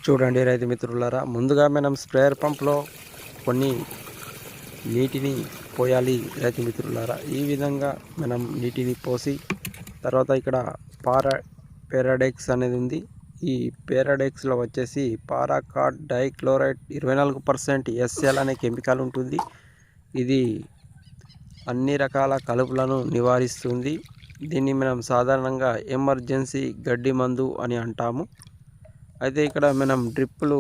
చూడండి రైతు మిత్రులారా, ముందుగా మనం స్ప్రేయర్ పంప్లో కొన్ని నీటిని పోయాలి రైతు మిత్రులారా. ఈ విధంగా మనం నీటిని పోసి తర్వాత ఇక్కడ పేరాడెక్స్ అనేది ఉంది. ఈ పేరాడెక్స్లో వచ్చేసి పారాకాట్ డైక్లోరైడ్ 24% SL అనే కెమికల్ ఉంటుంది. ఇది అన్ని రకాల కలుపులను నివారిస్తుంది. దీన్ని మనం సాధారణంగా ఎమర్జెన్సీ గడ్డి మందు అని అంటాము. అయితే ఇక్కడ మనం డ్రిప్పులు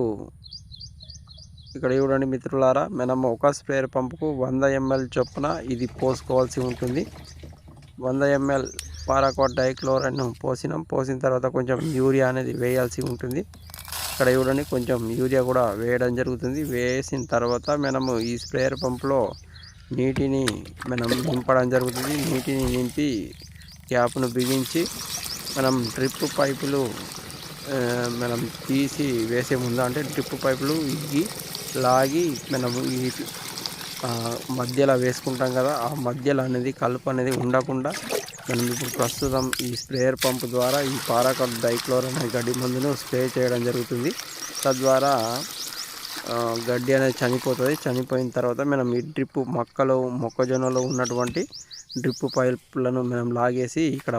ఇక్కడ చూడండి మిత్రులారా, మనం ఒక స్ప్రేయర్ పంపుకు 100 ml చొప్పున ఇది పోసుకోవాల్సి ఉంటుంది. 100 ml పారాకాట్ డైక్లోరైడ్ను పోసిన తర్వాత కొంచెం యూరియా అనేది వేయాల్సి ఉంటుంది. ఇక్కడ చూడండి కొంచెం యూరియా కూడా వేయడం జరుగుతుంది. వేసిన తర్వాత మనము ఈ స్ప్రేయర్ పంపులో నీటిని మనం నింపడం జరుగుతుంది. నీటిని నింపి క్యాప్ను బిగించి మనం డ్రిప్ పైపులు మనం తీసి వేసే ముందు అంటే డ్రిప్ పైపులు ఇగ్గి లాగి మనము ఈ మధ్యలో వేసుకుంటాం కదా, ఆ మధ్యలో అనేది కలుపు అనేది ఉండకుండా మనం ఇప్పుడు ప్రస్తుతం ఈ స్ప్రేయర్ పంప్ ద్వారా ఈ పారాకాట్ డైక్లోరైడ్ అనే గడ్డి మందును స్ప్రే చేయడం జరుగుతుంది. తద్వారా గడ్డి అనేది చనిపోతుంది. చనిపోయిన తర్వాత మనం ఈ డ్రిప్ మొక్కజొన్నలో ఉన్నటువంటి డ్రిప్ పైపులను మనం లాగేసి ఇక్కడ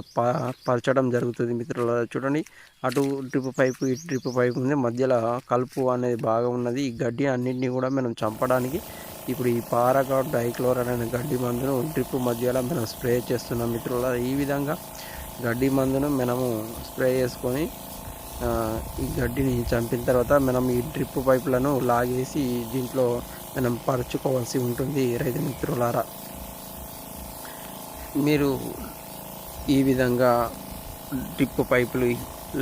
పరచడం జరుగుతుంది మిత్రులారా. చూడండి, అటు డ్రిప్ పైపు ఇటు డ్రిప్ పైపు ఉంది, మధ్యలో కలుపు అనేది బాగా ఉన్నది. ఈ గడ్డి అన్నింటినీ కూడా మనం చంపడానికి ఇప్పుడు ఈ పారాకాట్ డైక్లోరైడ్ అనే గడ్డి మందును డ్రిప్ మధ్యలో మనం స్ప్రే చేస్తున్నాం మిత్రులారా. ఈ విధంగా గడ్డి మందును మనము స్ప్రే చేసుకొని ఈ గడ్డిని చంపిన తర్వాత మనం ఈ డ్రిప్ పైపులను లాగేసి దీంట్లో మనం పరుచుకోవాల్సి ఉంటుంది రైతు మిత్రులారా. మీరు ఈ విధంగా డ్రిప్ పైపులు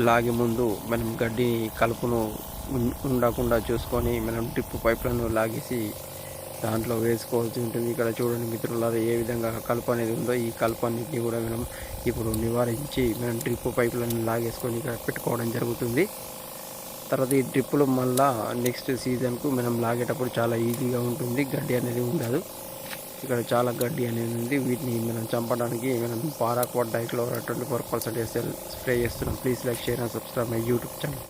లాగే ముందు మనం గడ్డి కలుపును ఉండకుండా చూసుకొని మనం డ్రిప్ పైపులను లాగేసి దాంట్లో వేసుకోవాల్సి ఉంటుంది. ఇక్కడ చూడండి మిత్రులారా, ఏ విధంగా కలుపు అనేది ఉందో ఈ కలుపు అన్నింటినీ కూడా మనం ఇప్పుడు నివారించి మనం డ్రిప్ పైపులను లాగేసుకొని ఇక్కడ పెట్టుకోవడం జరుగుతుంది. తర్వాత ఈ డ్రిప్పులు మళ్ళీ నెక్స్ట్ సీజన్కు మనం లాగేటప్పుడు చాలా ఈజీగా ఉంటుంది, గడ్డి అనేది ఉండదు. ఇక్కడ చాలా గడ్డి అనేది ఉంది. వీటిని మనం చంపడానికి మనం పారాకాట్ డైక్లోరైడ్ 24% SL స్ప్రే చేస్తున్నాం. Please like, share and subscribe my YouTube channel.